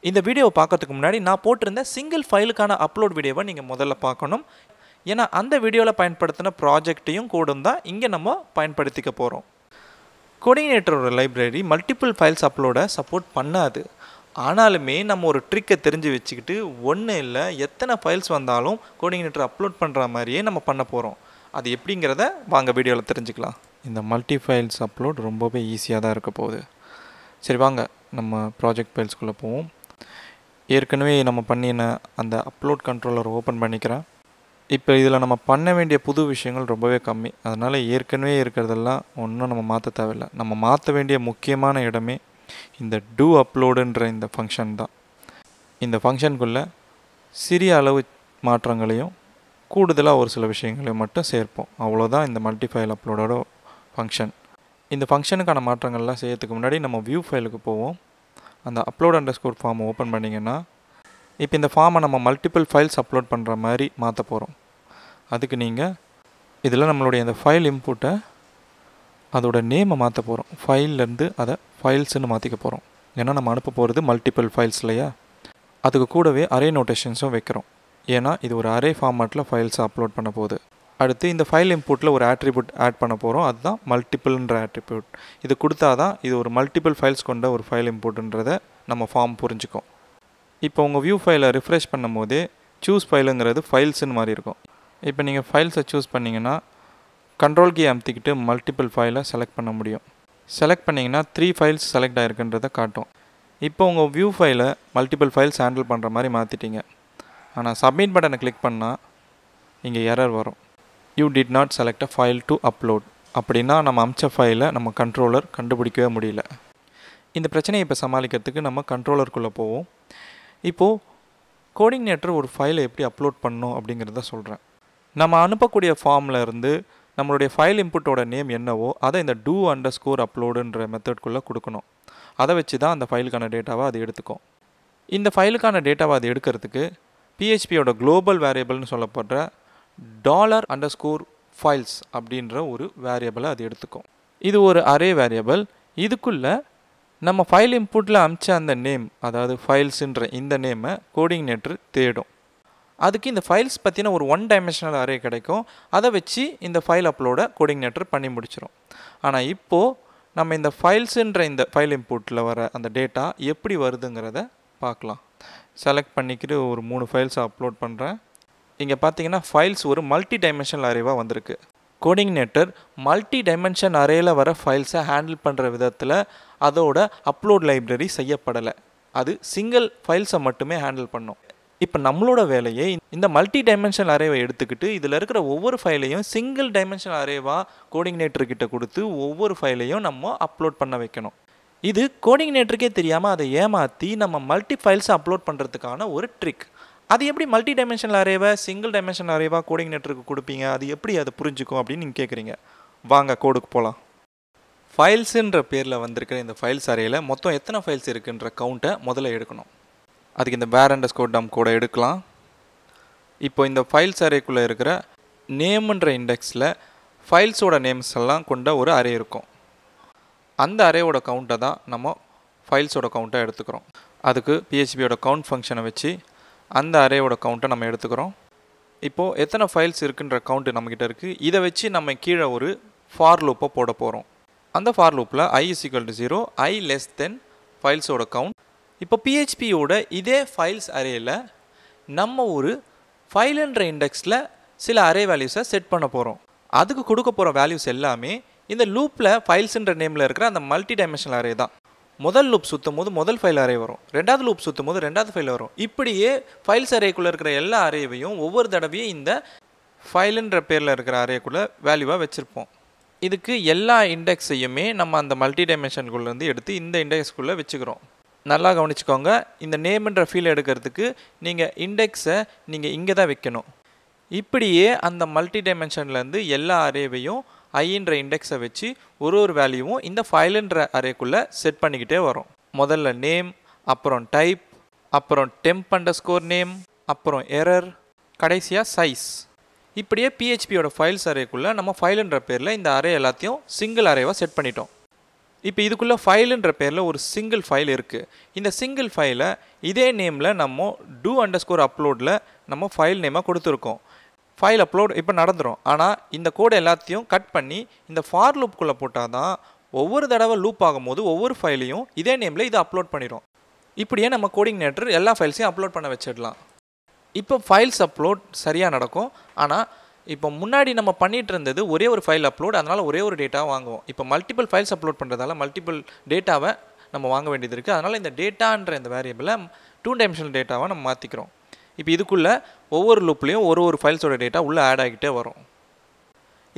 இந்த வீடியோவை பார்க்கறதுக்கு முன்னாடி நான் போட்டிருந்த சிங்கிள் ஃபைலுக்கான அப்லோட் வீடியோவை நீங்கள் முதல்ல பார்க்கணும். ஏன்னா அந்த வீடியோவில் பயன்படுத்தின ப்ராஜெக்டையும் கோடும் தான் இங்கே நம்ம பயன்படுத்திக்க போகிறோம். கோடிங்னேட்டரோட லைப்ரரி மல்டிபிள் ஃபைல்ஸ் அப்லோடை சப்போர்ட் பண்ணாது. ஆனாலுமே நம்ம ஒரு ட்ரிக்கை தெரிஞ்சு வச்சுக்கிட்டு ஒன்றும் இல்லை எத்தனை ஃபைல்ஸ் வந்தாலும் கோடிங்னேட்டர் அப்லோட் பண்ணுற மாதிரியே நம்ம பண்ண போகிறோம். அது எப்படிங்கிறத வாங்க வீடியோவில் தெரிஞ்சுக்கலாம். இந்த மல்டி ஃபைல்ஸ் அப்லோட் ரொம்பவே ஈஸியாக தான் இருக்க போகுது. சரி வாங்க நம்ம ப்ராஜெக்ட் ஃபைல்ஸ்குள்ளே போவோம். ஏற்கனவே நம்ம பண்ணின அந்த அப்லோட் கண்ட்ரோலர் ஓப்பன் பண்ணிக்கிறேன். இப்போ இதில் நம்ம பண்ண வேண்டிய புது விஷயங்கள் ரொம்பவே கம்மி. அதனால் ஏற்கனவே இருக்கிறதெல்லாம் ஒன்றும் நம்ம மாற்ற தேவையில்லை. நம்ம மாற்ற வேண்டிய முக்கியமான இடமே இந்த டூ அப்லோடுன்ற இந்த ஃபங்க்ஷன் தான். இந்த ஃபங்க்ஷனுக்குள்ளே சிறிய அளவு மாற்றங்களையும் கூடுதலாக ஒரு சில விஷயங்களையும் மட்டும் சேர்ப்போம். அவ்வளோதான் இந்த மல்டி ஃபைல் அப்லோடோட ஃபங்க்ஷன். இந்த ஃபங்க்ஷனுக்கான மாற்றங்கள்லாம் செய்யறதுக்கு முன்னாடி நம்ம வியூ ஃபைலுக்கு போவோம். அந்த அப்லோட் அண்டர்ஸ்கோர் ஃபார்மை ஓப்பன் பண்ணிங்கன்னா இப்போ இந்த ஃபார்மை நம்ம மல்டிபிள் ஃபைல்ஸ் அப்லோட் பண்ணுற மாதிரி மாற்ற போகிறோம். அதுக்கு நீங்கள் இதில் நம்மளுடைய இந்த ஃபைல் இன்புட்டை அதோட நேமை மாற்ற போகிறோம். ஃபைல்லேருந்து அதை ஃபைல்ஸ்ன்னு மாற்றிக்க போகிறோம். ஏன்னா நம்ம அனுப்ப போகிறது மல்டிபிள் ஃபைல்ஸ் இல்லையா. அதுக்கு கூடவே அரே நோட்டேஷன்ஸும் வைக்கிறோம். ஏன்னா இது ஒரு அரே ஃபார்மேட்டில் ஃபைல்ஸை அப்லோட் பண்ண போகுது. அடுத்து இந்த ஃபைல் இன்புட்டில் ஒரு ஆட்ரிபியூட் ஆட் பண்ண போகிறோம். அதுதான் மல்டிபிள்ன்ற ஆட்ரிபியூட். இது கொடுத்தா தான் இது ஒரு மல்டிபிள் ஃபைல்ஸ் கொண்ட ஒரு ஃபைல் இன்புட்டுன்றதை நம்ம ஃபார்ம் புரிஞ்சுக்கும். இப்போ உங்கள் வியூ ஃபைலை ரிஃப்ரெஷ் பண்ணும் போதே சூஸ் ஃபைலுங்கிறது ஃபைல்ஸ்ன்னு மாதிரி இருக்கும். இப்போ நீங்கள் ஃபைல்ஸை சூஸ் பண்ணிங்கன்னா கண்ட்ரோல் கீ அமுத்திக்கிட்டு மல்டிபிள் ஃபைலை செலக்ட் பண்ண முடியும். செலக்ட் பண்ணிங்கன்னா 3 ஃபைல்ஸ் செலக்ட் ஆகிருக்குன்றதை காட்டும். இப்போ உங்கள் வியூ ஃபைலை மல்டிபிள் ஃபைல்ஸ் ஹேண்டில் பண்ணுற மாதிரி மாற்றிட்டீங்க. ஆனால் சப்மிட் பட்டனை கிளிக் பண்ணால் இங்கே எரர் வரும். You did not select a file to upload. அப்படின்னா நம்ம அமிச்ச ஃபைலை நம்ம கண்ட்ரோலர் கண்டுபிடிக்கவே முடியல. இந்த பிரச்சனையை இப்போ சமாளிக்கிறதுக்கு நம்ம கண்ட்ரோலருக்குள்ளே போவோம். இப்போது கோடிங்னேட்டர் ஒரு ஃபைலை எப்படி அப்லோட் பண்ணணும் அப்படிங்கிறத சொல்கிறேன். நம்ம அனுப்பக்கூடிய ஃபார்மில் இருந்து நம்மளுடைய ஃபைல் இன்புட்டோட நேம் என்னவோ அதை இந்த டூ அண்டர்ஸ்கோர் அப்லோடுன்ற மெத்தட்குள்ளே கொடுக்கணும். அதை வச்சு தான் அந்த ஃபைலுக்கான டேட்டாவை அது எடுத்துக்கும். இந்த ஃபைலுக்கான டேட்டாவை அது எடுக்கிறதுக்கு பிஹெச்பியோட குளோபல் வேரியபிள்னு சொல்லப்படுற $_files அப்படின்ற ஒரு வேரியபிளை அது எடுத்துக்கும். இது ஒரு அரே வேரியபிள். இதுக்குள்ளே நம்ம ஃபைல் இன்புட்டில் அமிச்ச அந்த நேம், அதாவது ஃபைல்ஸுன்ற இந்த நேமை கோடிங்னேட்டர் தேடும். அதுக்கு இந்த ஃபைல்ஸ் பற்றின ஒரு 1 டைமென்ஷனல் அரே கிடைக்கும். அதை வச்சு இந்த ஃபைல் அப்லோடை கோடிங்னேட்டர் பண்ணி முடிச்சிடும். ஆனால் இப்போது நம்ம இந்த ஃபைல்ஸுன்ற இந்த ஃபைல் இன்புட்டில் வர அந்த டேட்டா எப்படி வருதுங்கிறத பார்க்கலாம். செலக்ட் பண்ணிக்கிட்டு ஒரு 3 ஃபைல்ஸை அப்லோட் பண்ணுறேன். இங்கே பார்த்தீங்கன்னா ஃபைல்ஸ் ஒரு மல்டி டைமென்ஷனல் அரேவாக வந்திருக்கு. கோடிங்னேட்டர் மல்டி டைமென்ஷன் அரேயில் வர ஃபைல்ஸை ஹேண்டில் பண்ணுற விதத்தில் அதோட அப்லோட் லைப்ரரி செய்யப்படலை. அது சிங்கிள் ஃபைல்ஸை மட்டுமே ஹேண்டில் பண்ணும். இப்போ நம்மளோட வேலையை இந்த மல்டி டைமென்ஷனல் அரேவை எடுத்துக்கிட்டு இதில் இருக்கிற ஒவ்வொரு ஃபைலையும் சிங்கிள் டைமென்ஷனல் அரேவாக கோடிங்னேட்டர்கிட்ட கொடுத்து ஒவ்வொரு ஃபைலையும் நம்ம அப்லோட் பண்ண வைக்கணும். இது கோடிங்னேட்டருக்கே தெரியாமல் அதை ஏமாற்றி நம்ம மல்டி ஃபைல்ஸை அப்லோட் பண்ணுறதுக்கான ஒரு ட்ரிக். அது எப்படி மல்டி டைமென்ஷனல் அரேவை சிங்கிள் டைமென்ஷனல் அரேவாக கோடிங்னேட்டருக்கு கொடுப்பீங்க, அது எப்படி அதை புரிஞ்சுக்கும் அப்படின்னு நீங்கள் கேட்குறீங்க. வாங்க கோடுக்கு போகலாம். ஃபைல்ஸுன்ற பேரில் வந்திருக்கிற இந்த ஃபைல்ஸ் அரேயில் மொத்தம் எத்தனை ஃபைல்ஸ் இருக்குன்ற கவுண்ட்டை முதல்ல எடுக்கணும். அதுக்கு இந்த var_dump கோடை எடுக்கலாம். இப்போ இந்த ஃபைல்ஸ் அரேக்குள்ளே இருக்கிற நேம்ன்ற இண்டெக்ஸில் ஃபைல்ஸோட நேம்ஸ் எல்லாம் கொண்ட ஒரு அரே இருக்கும். அந்த அரேவோட கவுண்ட்டை தான் நம்ம ஃபைல்ஸோட கவுண்ட்டை எடுத்துக்கிறோம். அதுக்கு பிஹெச்பியோட கவுண்ட் ஃபங்க்ஷனை வச்சு அந்த அரேவோட கவுண்ட்டை நம்ம எடுத்துக்கிறோம். இப்போது எத்தனை ஃபைல்ஸ் இருக்குன்ற கவுண்ட்டு நம்மக்கிட்ட இருக்குது. இதை வச்சு நம்ம கீழே ஒரு ஃபார் லூப்பை போட போகிறோம். அந்த ஃபார் லூப்பில் i = 0, i <= ஃபைல்ஸோட கவுண்ட். இப்போ பிஹெச்பியோட இதே ஃபைல்ஸ் அரேயில் நம்ம ஒரு ஃபைலுன்ற இண்டெக்ஸில் சில அரே வேல்யூஸை செட் பண்ண போகிறோம். அதுக்கு கொடுக்க போகிற வேல்யூஸ் எல்லாமே இந்த லூப்பில் ஃபைல்ஸுன்ற நேமில் இருக்கிற அந்த மல்டி டைமென்ஷனல் அரே தான். முதல் லூப் சுற்றும் போது முதல் ஃபைல் அரே வரும், ரெண்டாவது லூப் சுற்றும் போது ரெண்டாவது ஃபைல் வரும். இப்படியே ஃபைல்ஸ் அரேக்குள்ளே இருக்கிற எல்லா அரேவையும் ஒவ்வொரு தடவையும் இந்த ஃபைலுன்ற பேரில் இருக்கிற அரேக்குள்ளே வேல்யூவாக வச்சுருப்போம். இதுக்கு எல்லா இண்டெக்ஸையுமே நம்ம அந்த மல்டி டைமென்ஷனுக்குள்ளேருந்து எடுத்து இந்த இண்டெக்ஸ்குள்ளே வச்சுக்கிறோம். நல்லா கவனிச்சுக்கோங்க. இந்த நேம்ன்ற ஃபீல் எடுக்கிறதுக்கு நீங்கள் இண்டெக்ஸை நீங்கள் இங்கே தான் வைக்கணும். இப்படியே அந்த மல்டி டைமென்ஷன்லேருந்து எல்லா அரேவையும் ஐன்ற இண்டெக்ஸை வச்சு ஒரு வேல்யூவும் இந்த ஃபைலுன்ற அரேக்குள்ளே செட் பண்ணிக்கிட்டே வரும். முதல்ல நேம், அப்புறம் டைப், அப்புறம் temp_name, அப்புறம் எரர், கடைசியாக சைஸ். இப்படியே பிஹெச்பியோட ஃபைல்ஸ் அரேக்குள்ளே நம்ம ஃபைலுன்ற பேரில் இந்த அரே எல்லாத்தையும் சிங்கிள் அரேவாக செட் பண்ணிட்டோம். இப்போ இதுக்குள்ள ஃபைலுன்ற பேரில் ஒரு சிங்கிள் ஃபைல் இருக்குது. இந்த சிங்கிள் ஃபைலை இதே நேமில் நம்ம do_uploadல நம்ம ஃபைல் நேமாக கொடுத்துருக்கோம். ஃபைல் அப்லோட் இப்போ நடந்துடும். ஆனால் இந்த கோடு எல்லாத்தையும் கட் பண்ணி இந்த ஃபார் லூப்புக்குள்ளே போட்டால் தான் ஒவ்வொரு தடவை லூப் ஆகும்போது ஒவ்வொரு ஃபைலையும் இதே நேமில் இது அப்லோட் பண்ணிடும். இப்படியே நம்ம கோடிங்னேட்டர் எல்லா ஃபைல்ஸையும் அப்லோட் பண்ண வச்சிடலாம். இப்போ ஃபைல்ஸ் அப்லோட் சரியாக நடக்கும். ஆனால் இப்போ முன்னாடி நம்ம பண்ணிகிட்டு இருந்தது ஒரே ஒரு ஃபைல் அப்லோட், அதனால் ஒரே ஒரு டேட்டாவை வாங்குவோம். இப்போ மல்டிபிள் ஃபைல்ஸ் அப்லோட் பண்ணுறதால மல்டிபிள் டேட்டாவை நம்ம வாங்க வேண்டியது இருக்குது. அதனால் இந்த டேட்டான்ற இந்த வேரியபிளை 2 டைமென்ஷனல் டேட்டாவை நம்ம மாற்றிக்கிறோம். இப்போ இதுக்குள்ளே ஒவ்வொரு லூப்லேயும் ஒரு ஃபைல்ஸோட டேட்டா உள்ளே ஆட் ஆகிட்டே வரும்.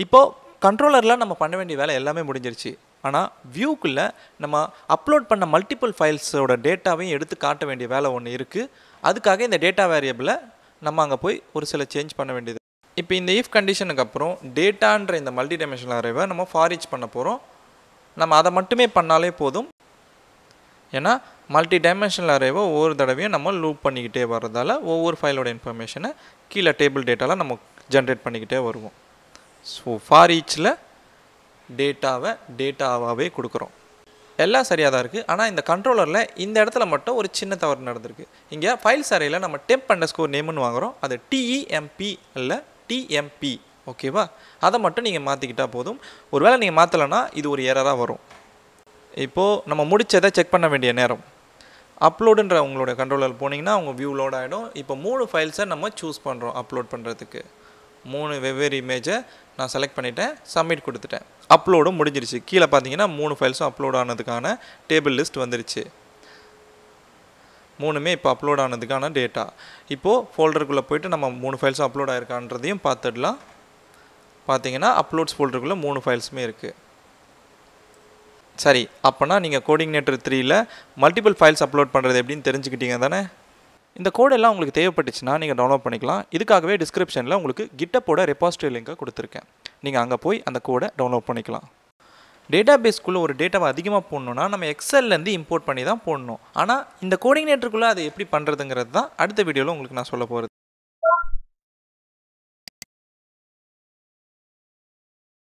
இப்போது கண்ட்ரோலரில் நம்ம பண்ண வேண்டிய வேலை எல்லாமே முடிஞ்சிருச்சு. ஆனால் வியூக்குள்ளே நம்ம அப்லோட் பண்ண மல்டிபிள் ஃபைல்ஸோட டேட்டாவையும் எடுத்து காட்ட வேண்டிய வேலை ஒன்று இருக்குது. அதுக்காக இந்த டேட்டா வேரியபிளை நம்ம அங்கே போய் ஒரு சில சேஞ்ச் பண்ண வேண்டியது. இப்போ இந்த இஃப் கண்டிஷனுக்கு அப்புறம் டேட்டான்ற இந்த மல்டி டைமென்ஷனல் அரேவை நம்ம ஃபார் ஈச் பண்ண போகிறோம். நம்ம அதை மட்டுமே பண்ணாலே போதும். ஏன்னா மல்டி டைமென்ஷனல் அரேவை ஒவ்வொரு தடவையும் நம்ம லூப் பண்ணிக்கிட்டே வர்றதால ஒவ்வொரு ஃபைலோட இன்ஃபர்மேஷனை கீழே டேபிள் டேட்டாவில் நம்ம ஜென்ரேட் பண்ணிக்கிட்டே வருவோம். ஸோ ஃபார் ஈச்சில் டேட்டாவாகவே கொடுக்குறோம். எல்லாம் சரியாக தான் இருக்குது. ஆனால் இந்த கண்ட்ரோலரில் இந்த இடத்துல மட்டும் ஒரு சின்ன தவறு நடந்திருக்கு. இங்கே ஃபைல்ஸ் அரேயில் நம்ம temp_name வாங்குகிறோம். அது TEMP அல்ல TMP. ஓகேவா? அதை மட்டும் நீங்கள் மாற்றிக்கிட்டால் போதும். ஒருவேளை நீங்கள் மாற்றலைன்னா இது ஒரு எரராக வரும். இப்போது நம்ம முடித்ததை செக் பண்ண வேண்டிய நேரம். அப்லோடுன்ற உங்களோட கண்ட்ரோலர் போனீங்கன்னா உங்கள் வியூ லோட் ஆகிடும். இப்போ 3 ஃபைல்ஸை நம்ம சூஸ் பண்ணுறோம் அப்லோட் பண்ணுறதுக்கு. 3 வெவ்வேறு இமேஜை நான் செலக்ட் பண்ணிவிட்டேன், சப்மிட் கொடுத்துட்டேன். அப்லோடும் முடிஞ்சிருச்சு. கீழே பார்த்தீங்கன்னா 3 ஃபைல்ஸும் அப்லோட் ஆனதுக்கான டேபிள் லிஸ்ட் வந்துருச்சு. 3மே இப்போ அப்லோட் ஆனதுக்கான டேட்டா. இப்போது ஃபோல்டருக்குள்ளே போய்ட்டு நம்ம 3 ஃபைல்ஸும் அப்லோட் ஆகிருக்கான்றதையும் பார்த்துடலாம். பார்த்தீங்கன்னா அப்லோட்ஸ் ஃபோல்டருக்குள்ளே 3 ஃபைல்ஸுமே இருக்குது. சரி, அப்போனா நீங்கள் கோடிங்னேட்டர் 3ல் மல்டிபிள் ஃபைல்ஸ் அப்லோட் பண்ணுறது எப்படின்னு தெரிஞ்சுக்கிட்டீங்க தானே? இந்த கோடெல்லாம் உங்களுக்கு தேவைப்பட்டுச்சுன்னா நீங்கள் டவுன்லோட் பண்ணிக்கலாம். இதுக்காகவே டிஸ்கிரிப்ஷனில் உங்களுக்கு GitHubஓட ரெபாசிட்டரி லிங்கை கொடுத்துருக்கேன். நீங்கள் அங்கே போய் அந்த கோடை டவுன்லோட் பண்ணிக்கலாம். டேட்டாபேஸ்க்குள்ளே ஒரு டேட்டாவை அதிகமாக போடணுன்னா நம்ம எக்ஸல்லேருந்து இம்போர்ட் பண்ணி தான் போடணும். ஆனால் இந்த கோடிங்னேட்டருக்குள்ளே அதை எப்படி பண்ணுறதுங்கிறது தான் அடுத்த வீடியோவில் உங்களுக்கு நான் சொல்ல போகிறது.